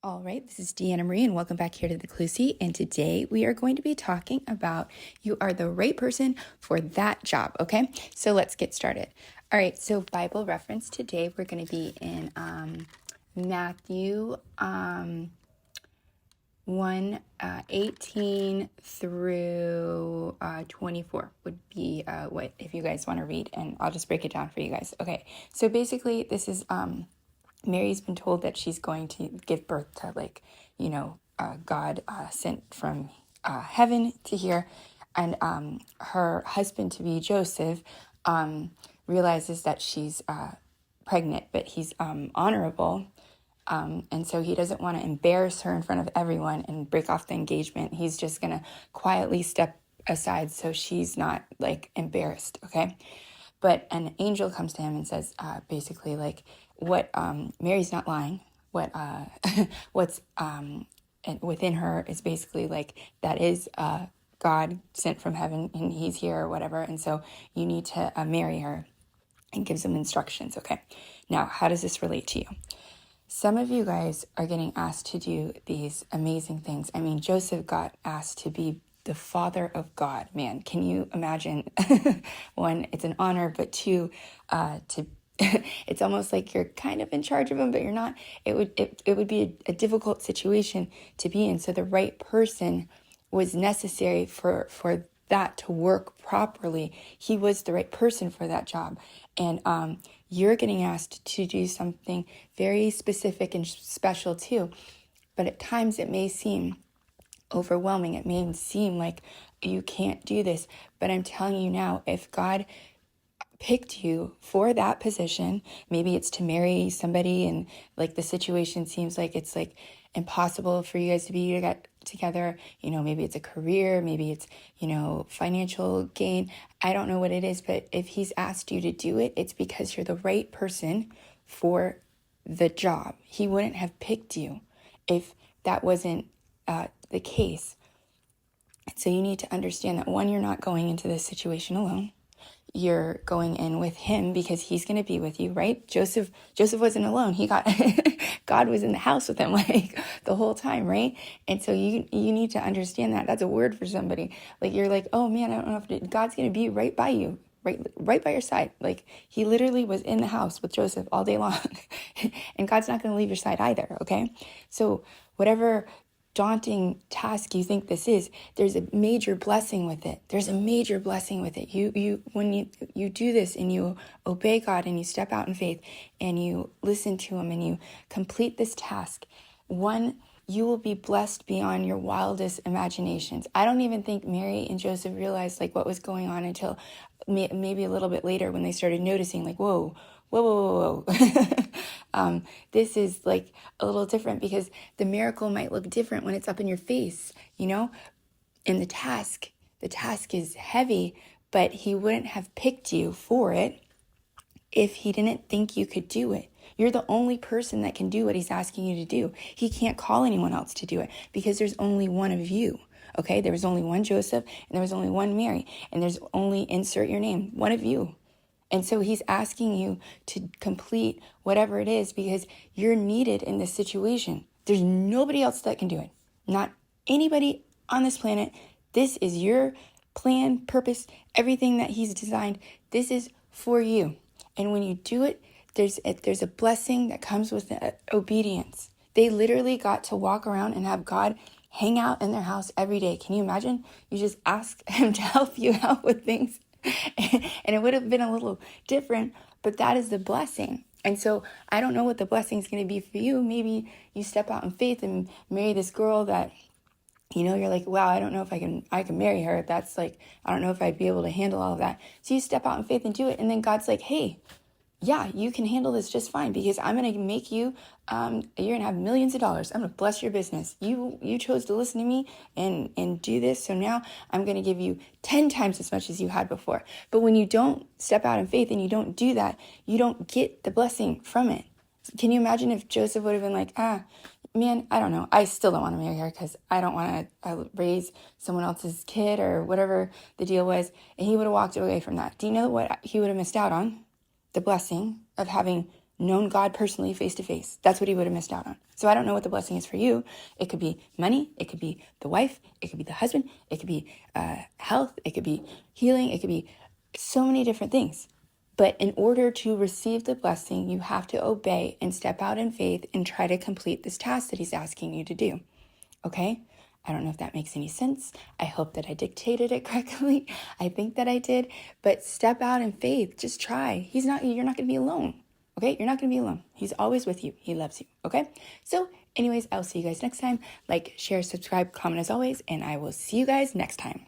All right, this is Deanna Marie, and welcome back here to the Clusie. And today we are going to be talking about you are the right person for that job, okay? So let's get started. All right, so Bible reference today, we're going to be in Matthew 1, 18 through 24 would be what, if you guys want to read, and I'll just break it down for you guys. Okay, so basically this is... Mary's been told that she's going to give birth to God sent from heaven to here. And her husband to be Joseph realizes that she's pregnant, but he's honorable. And so he doesn't want to embarrass her in front of everyone and break off the engagement. He's just going to quietly step aside so she's not embarrassed, okay? But an angel comes to him and says, basically, what Mary's not lying. What's within her is basically that is God sent from heaven, and he's here or whatever. And so you need to marry her, and gives them instructions. Okay. Now, how does this relate to you? Some of you guys are getting asked to do these amazing things. I mean, Joseph got asked to be the father of God. Man, can you imagine? One, it's an honor, but two, to it's almost like you're kind of in charge of him, but you're not. It would be a difficult situation to be in. So the right person was necessary for that to work properly. He was the right person for that job. And you're getting asked to do something very specific and special too. But at times it may seem overwhelming. It may seem like you can't do this. But I'm telling you now, if God picked you for that position, maybe it's to marry somebody and the situation seems like it's impossible for you guys to be together, maybe it's a career, maybe it's, financial gain. I don't know what it is, but if he's asked you to do it, it's because you're the right person for the job. He wouldn't have picked you if that wasn't the case. So you need to understand that, one, you're not going into this situation alone. You're going in with him because he's going to be with you, right? Joseph wasn't alone. He got God was in the house with him the whole time, right? And so you need to understand that. That's a word for somebody. You're oh man, I don't know if God's going to be right by you, right by your side. He literally was in the house with Joseph all day long. And God's not going to leave your side either, okay? So whatever daunting task you think this is, there's a major blessing with it. There's a major blessing with it. When you do this and you obey God and you step out in faith and you listen to him and you complete this task, one, you will be blessed beyond your wildest imaginations. I don't even think Mary and Joseph realized what was going on until maybe a little bit later when they started noticing whoa. This is a little different because the miracle might look different when it's up in your face, and the task is heavy, but he wouldn't have picked you for it if he didn't think you could do it. You're the only person that can do what he's asking you to do. He can't call anyone else to do it because there's only one of you. Okay, there was only one Joseph and there was only one Mary, and there's only, insert your name, one of you. And so he's asking you to complete whatever it is because you're needed in this situation. There's nobody else that can do it. Not anybody on this planet. This is your plan, purpose, everything that he's designed. This is for you. And when you do it, there's a blessing that comes with obedience. They literally got to walk around and have God hang out in their house every day. Can you imagine? You just ask him to help you out with things. And it would have been a little different, but that is the blessing. And so I don't know what the blessing is going to be for you. Maybe you step out in faith and marry this girl that, you're wow, I don't know if I can marry her. That's I don't know if I'd be able to handle all of that. So you step out in faith and do it. And then God's hey, yeah, you can handle this just fine because I'm going to make you, you're going to have millions of dollars. I'm going to bless your business. You chose to listen to me and do this. So now I'm going to give you 10 times as much as you had before. But when you don't step out in faith and you don't do that, you don't get the blessing from it. Can you imagine if Joseph would have been man, I don't know. I still don't want to marry her because I don't want to raise someone else's kid or whatever the deal was. And he would have walked away from that. Do you know what he would have missed out on? The blessing of having known God personally face to face. That's what he would have missed out on. So I don't know what the blessing is for you. It could be money. It could be the wife. It could be the husband. It could be health. It could be healing. It could be so many different things. But in order to receive the blessing, you have to obey and step out in faith and try to complete this task that he's asking you to do. Okay? I don't know if that makes any sense. I hope that I dictated it correctly. I think that I did. But step out in faith. Just try. You're not going to be alone. Okay? You're not going to be alone. He's always with you. He loves you. Okay? So anyways, I'll see you guys next time. Like, share, subscribe, comment as always, and I will see you guys next time.